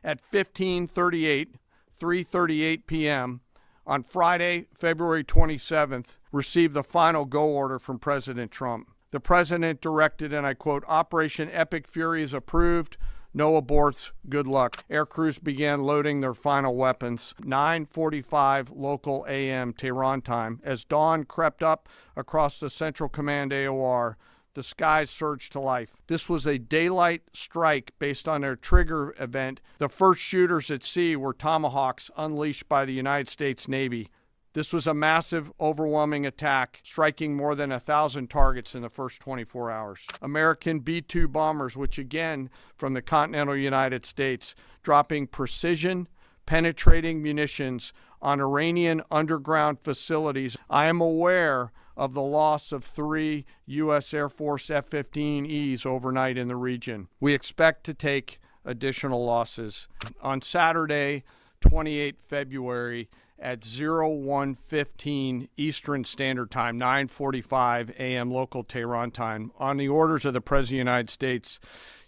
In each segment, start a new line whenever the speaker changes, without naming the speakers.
At 3:38 p.m. on Friday, February 27th, received the final go order from President Trump. The president directed, and I quote, "Operation Epic Fury is approved. No aborts. Good luck." Air crews began loading their final weapons. 9:45 local a.m. Tehran time. As dawn crept up across the Central Command AOR, the skies surged to life. This was a daylight strike based on their trigger event. The first shooters at sea were Tomahawks unleashed by the United States Navy. This was a massive, overwhelming attack, striking more than 1,000 targets in the first 24 hours. American B-2 bombers, which again from the continental United States, dropping precision, penetrating munitions on Iranian underground facilities. I am aware of the loss of 3 U.S. Air Force F-15Es overnight in the region. We expect to take additional losses. On Saturday, 28 February, at 01:15 Eastern Standard Time, 9:45 a.m. local Tehran time, on the orders of the President of the United States,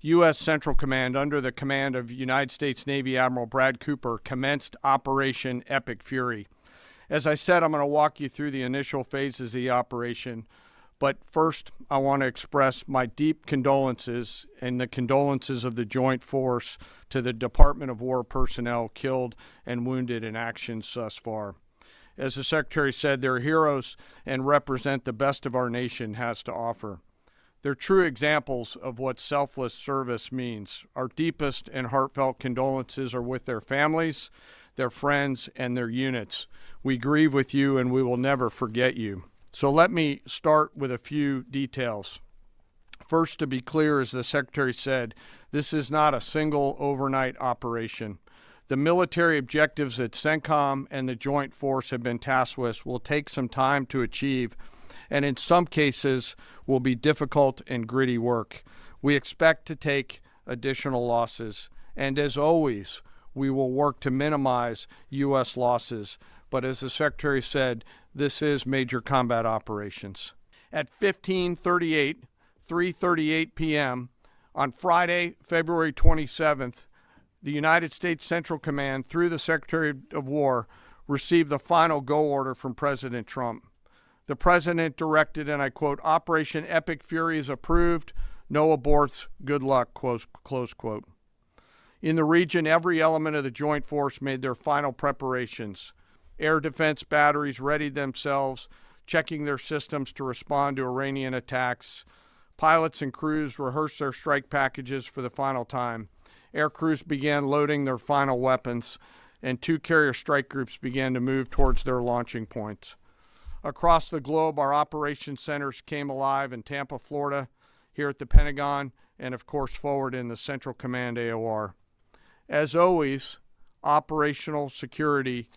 U.S. Central Command, under the command of United States Navy Admiral Brad Cooper, commenced Operation Epic Fury. As I said, I'm going to walk you through the initial phases of the operation. But first, I want to express my deep condolences and the condolences of the Joint Force to the Department of War personnel killed and wounded in actions thus far. As the Secretary said, they're heroes and represent the best of our nation has to offer. They're true examples of what selfless service means. Our deepest and heartfelt condolences are with their families, their friends, and their units. We grieve with you, and we will never forget you. So let me start with a few details. First, to be clear, as the Secretary said, this is not a single overnight operation. The military objectives that CENTCOM and the Joint Force have been tasked with will take some time to achieve, and in some cases will be difficult and gritty work. We expect to take additional losses, and as always, we will work to minimize U.S. losses. But as the Secretary said, this is major combat operations. At 3:38 p.m. on Friday, February 27th, the United States Central Command, through the Secretary of War, received the final go order from President Trump. The president directed, and I quote, "Operation Epic Fury is approved. No aborts. Good luck," close quote. In the region, every element of the Joint Force made their final preparations. Air defense batteries readied themselves, checking their systems to respond to Iranian attacks. Pilots and crews rehearsed their strike packages for the final time. Air crews began loading their final weapons, and 2 carrier strike groups began to move towards their launching points. Across the globe, our operations centers came alive in Tampa, Florida, here at the Pentagon, and of course forward in the Central Command AOR. As always, operational security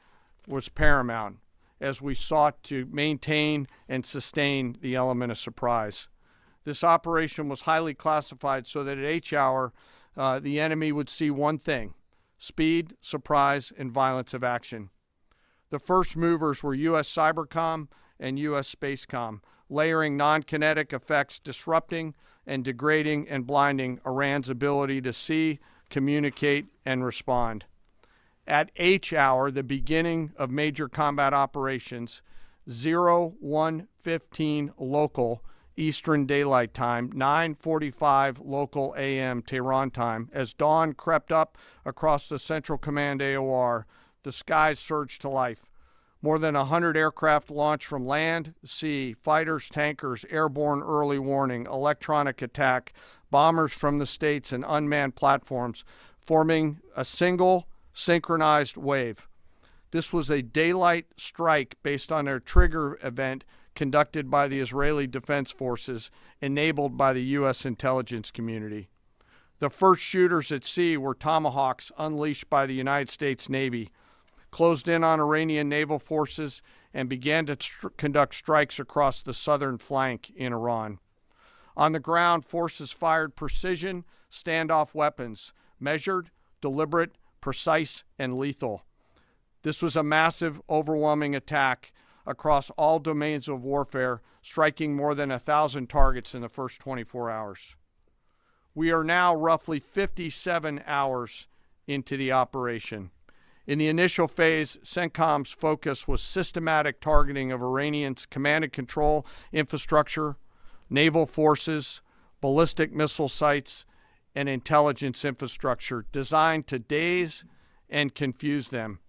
was paramount as we sought to maintain and sustain the element of surprise. This operation was highly classified so that at H hour, the enemy would see one thing: speed, surprise, and violence of action. The first movers were U.S. Cybercom and U.S. Spacecom, layering non-kinetic effects, disrupting and degrading and blinding Iran's ability to see, communicate, and respond. At H hour, the beginning of major combat operations, 01:15 local Eastern Daylight Time, 9:45 local a.m. Tehran time, as dawn crept up across the Central Command AOR, the skies surged to life. More than 100 aircraft launched from land, sea, fighters, tankers, airborne early warning, electronic attack, bombers from the States, and unmanned platforms, forming a single synchronized wave. This was a daylight strike based on their trigger event conducted by the Israeli Defense Forces, enabled by the U.S. intelligence community. The first shooters at sea were Tomahawks unleashed by the United States Navy, closed in on Iranian naval forces, and began to conduct strikes across the southern flank in Iran. On the ground, forces fired precision standoff weapons, measured, deliberate, precise, and lethal. This was a massive, overwhelming attack across all domains of warfare, striking more than 1,000 targets in the first 24 hours. We are now roughly 57 hours into the operation. In the initial phase, CENTCOM's focus was systematic targeting of Iranian's command and control infrastructure, naval forces, ballistic missile sites, and intelligence infrastructure designed to daze and confuse them.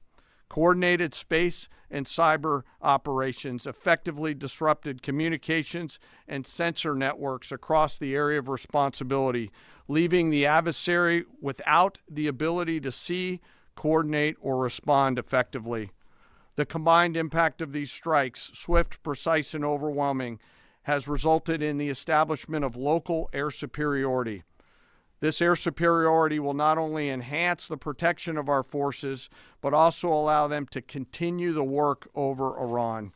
Coordinated space and cyber operations effectively disrupted communications and sensor networks across the area of responsibility, leaving the adversary without the ability to see, coordinate, or respond effectively. The combined impact of these strikes, swift, precise, and overwhelming, has resulted in the establishment of local air superiority. This air superiority will not only enhance the protection of our forces, but also allow them to continue the work over Iran.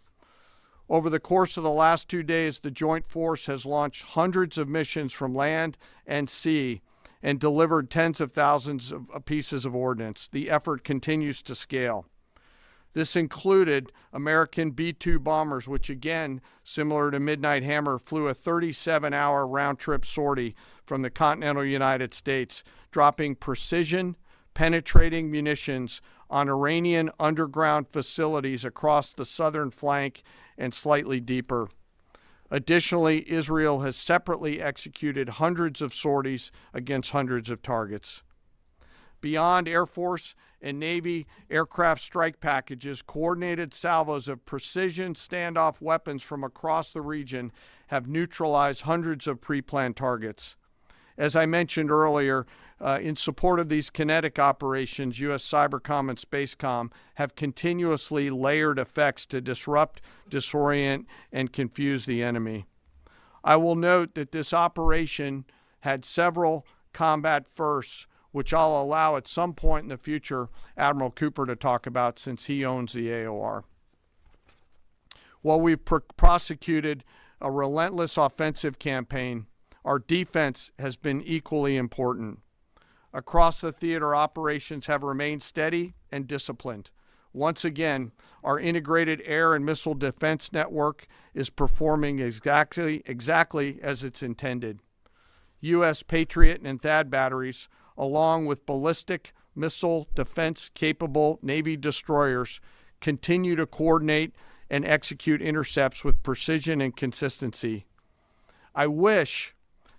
Over the course of the last 2 days, the Joint Force has launched hundreds of missions from land and sea and delivered tens of thousands of pieces of ordnance. The effort continues to scale. This included American B-2 bombers, which again, similar to Midnight Hammer, flew a 37-hour round-trip sortie from the continental United States, dropping precision, penetrating munitions on Iranian underground facilities across the southern flank and slightly deeper. Additionally, Israel has separately executed hundreds of sorties against hundreds of targets. Beyond Air Force and Navy aircraft strike packages, coordinated salvos of precision standoff weapons from across the region have neutralized hundreds of pre-planned targets. As I mentioned earlier, in support of these kinetic operations, U.S. Cybercom and Spacecom have continuously layered effects to disrupt, disorient, and confuse the enemy. I will note that this operation had several combat firsts, which I'll allow at some point in the future Admiral Cooper to talk about since he owns the AOR. While we've prosecuted a relentless offensive campaign, our defense has been equally important. Across the theater, operations have remained steady and disciplined. Once again, our integrated air and missile defense network is performing exactly as it's intended. U.S. Patriot and THAAD batteries, along with ballistic missile defense-capable Navy destroyers, continue to coordinate and execute intercepts with precision and consistency. I wish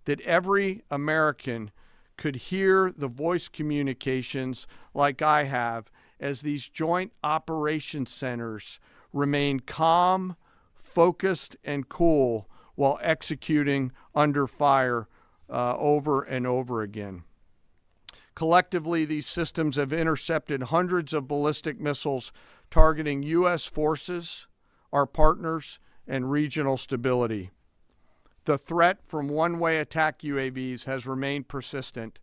that every American could hear the voice communications like I have as these joint operations centers remain calm, focused, and cool while executing under fire over and over again. Collectively, these systems have intercepted hundreds of ballistic missiles targeting U.S. forces, our partners, and regional stability. The threat from one-way attack UAVs has remained persistent.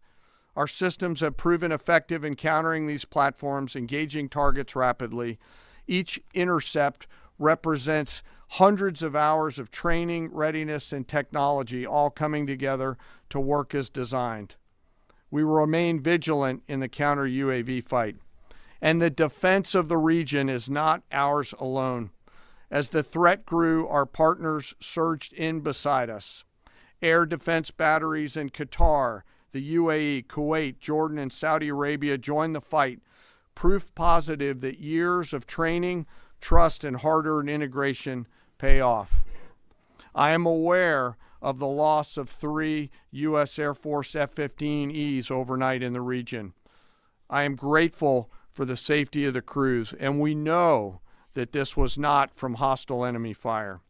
Our systems have proven effective in countering these platforms, engaging targets rapidly. Each intercept represents hundreds of hours of training, readiness, and technology all coming together to work as designed. We will remain vigilant in the counter-UAV fight. And the defense of the region is not ours alone. As the threat grew, our partners surged in beside us. Air defense batteries in Qatar, the UAE, Kuwait, Jordan, and Saudi Arabia joined the fight, proof positive that years of training, trust, and hard-earned integration pay off. I am aware of the loss of 3 U.S. Air Force F-15Es overnight in the region. I am grateful for the safety of the crews, and we know that this was not from hostile enemy fire.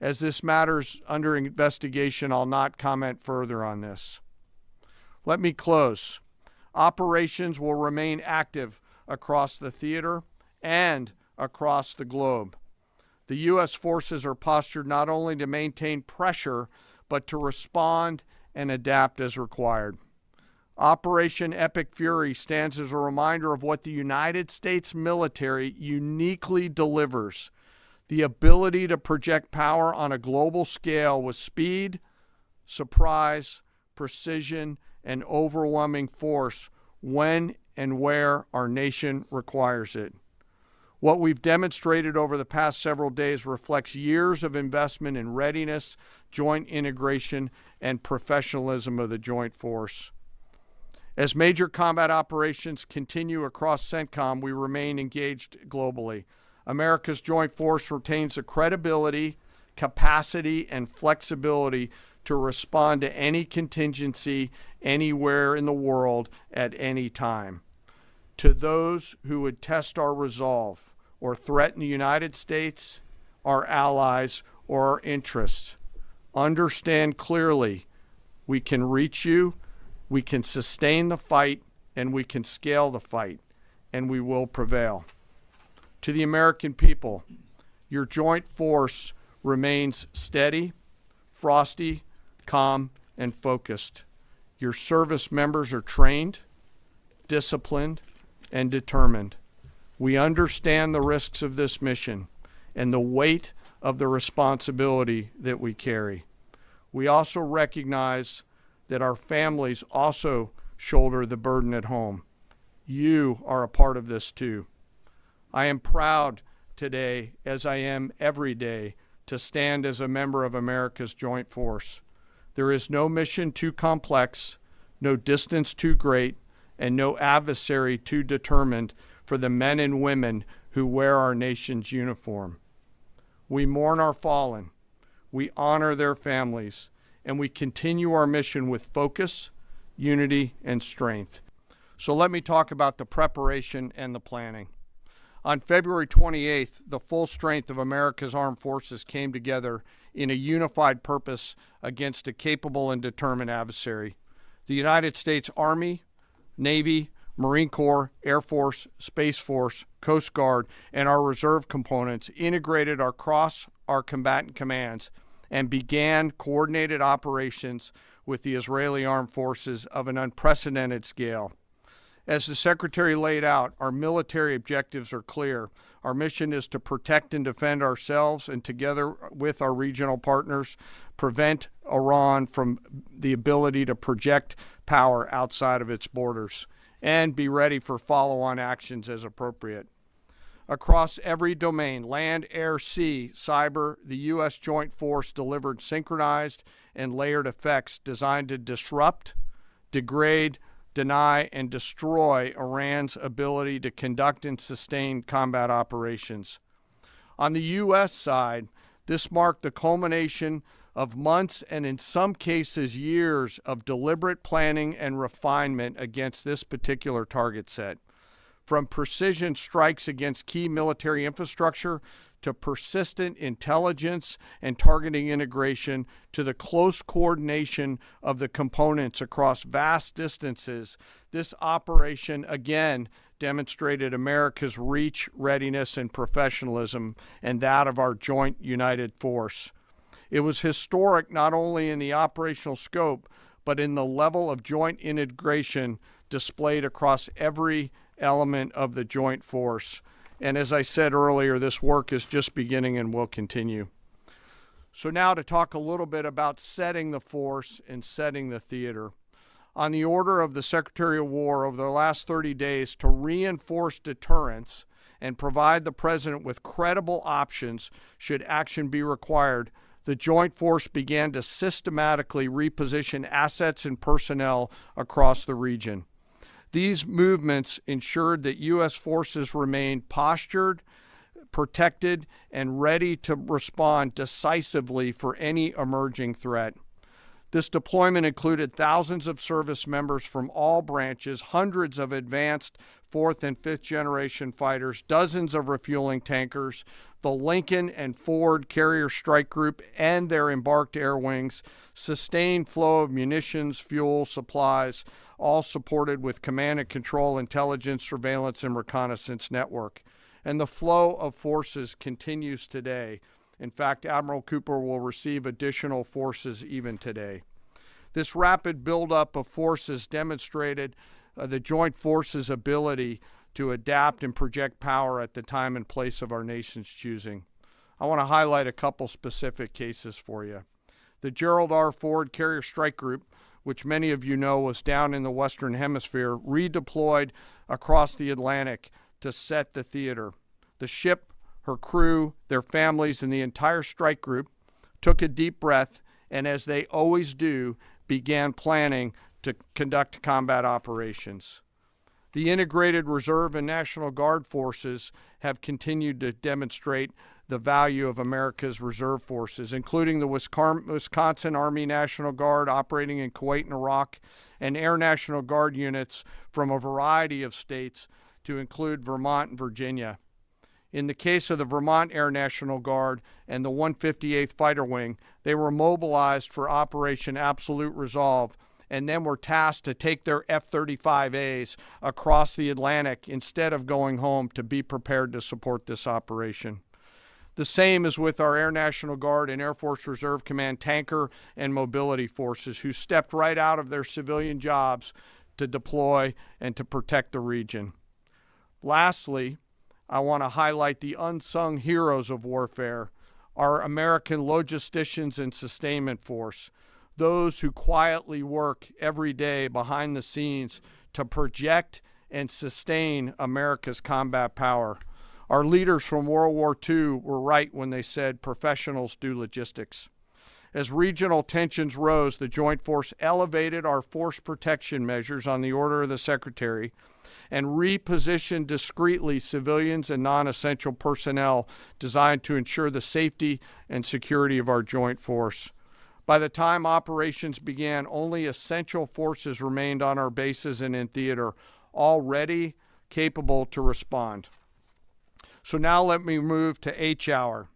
As this matter's under investigation, I'll not comment further on this. Let me close. Operations will remain active across the theater and across the globe. The U.S. forces are postured not only to maintain pressure, but to respond and adapt as required. Operation Epic Fury stands as a reminder of what the United States military uniquely delivers: the ability to project power on a global scale with speed, surprise, precision, and overwhelming force when and where our nation requires it. What we've demonstrated over the past several days reflects years of investment in readiness, joint integration, and professionalism of the Joint Force. As major combat operations continue across CENTCOM, we remain engaged globally. America's joint force retains the credibility, capacity, and flexibility to respond to any contingency anywhere in the world at any time. To those who would test our resolve or threaten the United States, our allies, or our interests, understand clearly we can reach you, we can sustain the fight, and we can scale the fight, and we will prevail. To the American people, your joint force remains steady, frosty, calm, and focused. Your service members are trained, disciplined, and determined. We understand the risks of this mission and the weight of the responsibility that we carry. We also recognize that our families also shoulder the burden at home. You are a part of this too. I am proud today, as I am every day, to stand as a member of America's joint force. There is no mission too complex, no distance too great, and no adversary too determined for the men and women who wear our nation's uniform. We mourn our fallen, we honor their families, and we continue our mission with focus, unity, and strength. So let me talk about the preparation and the planning. On February 28th, the full strength of America's armed forces came together in a unified purpose against a capable and determined adversary. The United States Army, Navy, Marine Corps, Air Force, Space Force, Coast Guard, and our reserve components integrated across our combatant commands and began coordinated operations with the Israeli armed forces of an unprecedented scale. As the Secretary laid out, our military objectives are clear. Our mission is to protect and defend ourselves and, together with our regional partners, prevent Iran from the ability to project power outside of its borders and be ready for follow-on actions as appropriate. Across every domain, land, air, sea, cyber, the U.S. Joint Force delivered synchronized and layered effects designed to disrupt, degrade, deny, and destroy Iran's ability to conduct and sustain combat operations. On the U.S. side, this marked the culmination of months and in some cases years of deliberate planning and refinement against this particular target set. From precision strikes against key military infrastructure to persistent intelligence and targeting integration to the close coordination of the components across vast distances, this operation again demonstrated America's reach, readiness, and professionalism, and that of our joint united force. It was historic not only in the operational scope, but in the level of joint integration displayed across every element of the joint force. And as I said earlier, this work is just beginning and will continue. So now to talk a little bit about setting the force and setting the theater. On the order of the Secretary of War over the last 30 days to reinforce deterrence and provide the President with credible options should action be required, the Joint Force began to systematically reposition assets and personnel across the region. These movements ensured that U.S. forces remained postured, protected, and ready to respond decisively for any emerging threat. This deployment included thousands of service members from all branches, hundreds of advanced fourth and fifth generation fighters, dozens of refueling tankers, the Lincoln and Ford Carrier Strike Group and their embarked air wings, sustained flow of munitions, fuel, supplies, all supported with command and control, intelligence, surveillance, and reconnaissance network. And the flow of forces continues today. In fact, Admiral Cooper will receive additional forces even today. This rapid buildup of forces demonstrated the Joint Forces' ability to adapt and project power at the time and place of our nation's choosing. I want to highlight a couple specific cases for you. The Gerald R. Ford Carrier Strike Group, which many of you know was down in the Western Hemisphere, redeployed across the Atlantic to set the theater. The ship, her crew, their families, and the entire strike group took a deep breath and, as they always do, began planning to conduct combat operations. The integrated Reserve and National Guard forces have continued to demonstrate the value of America's reserve forces, including the Wisconsin Army National Guard operating in Kuwait and Iraq, and Air National Guard units from a variety of states to include Vermont and Virginia. In the case of the Vermont Air National Guard and the 158th Fighter Wing, they were mobilized for Operation Absolute Resolve and then were tasked to take their F-35As across the Atlantic instead of going home to be prepared to support this operation. The same is with our Air National Guard and Air Force Reserve Command tanker and mobility forces, who stepped right out of their civilian jobs to deploy and to protect the region. Lastly, I want to highlight the unsung heroes of warfare, our American logisticians and sustainment force, those who quietly work every day behind the scenes to project and sustain America's combat power. Our leaders from World War II were right when they said professionals do logistics. As regional tensions rose, the Joint Force elevated our force protection measures on the order of the Secretary and repositioned discreetly civilians and non-essential personnel designed to ensure the safety and security of our Joint Force. By the time operations began, only essential forces remained on our bases and in theater, all ready, capable to respond. So now let me move to H Hour.